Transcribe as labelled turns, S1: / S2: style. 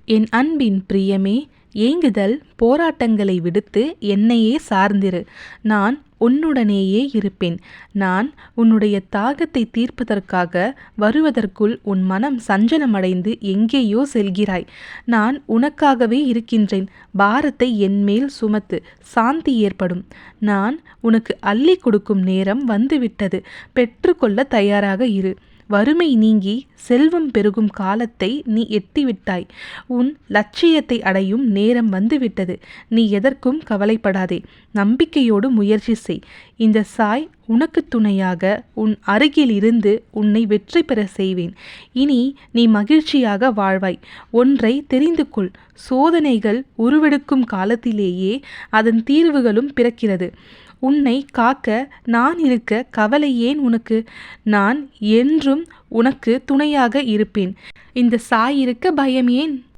S1: என் அன்பின் பிரியமே, ஏங்குதல் போராட்டங்களை விடுத்து என்னையே சார்ந்திரு. நான் உன்னுடனேயே இருப்பேன். நான் உன்னுடைய தாகத்தை தீர்ப்பதற்காக வருவதற்குள் உன் மனம் சஞ்சலமடைந்து எங்கேயோ செல்கிறாய். நான் உனக்காகவே இருக்கின்றேன். பாரத்தை என்மேல் சுமத்து, சாந்தி ஏற்படும். நான் உனக்கு அள்ளி கொடுக்கும் நேரம் வந்துவிட்டது. பெற்றுக்கொள்ள தயாராக இரு. வறுமை நீங்கி செல்வம் பெருகும் காலத்தை நீ எட்டிவிட்டாய். உன் லட்சியத்தை அடையும் நேரம் வந்துவிட்டது. நீ எதற்கும் கவலைப்படாதே. நம்பிக்கையோடு முயற்சி செய். இந்த சாய் உனக்கு துணையாக உன் அருகில் இருந்து உன்னை வெற்றி பெற செய்வேன். இனி நீ மகிழ்ச்சியாக வாழ்வாய். ஒன்றை தெரிந்து கொள். சோதனைகள் உருவெடுக்கும் காலத்திலேயே அதன் தீர்வுகளும் பிறக்கிறது. உன்னை காக்க நான் இருக்க கவலை ஏன் உனக்கு? நான் என்றும் உனக்கு துணையாக இருப்பேன். இந்த சாய் இருக்க பயம் ஏன்?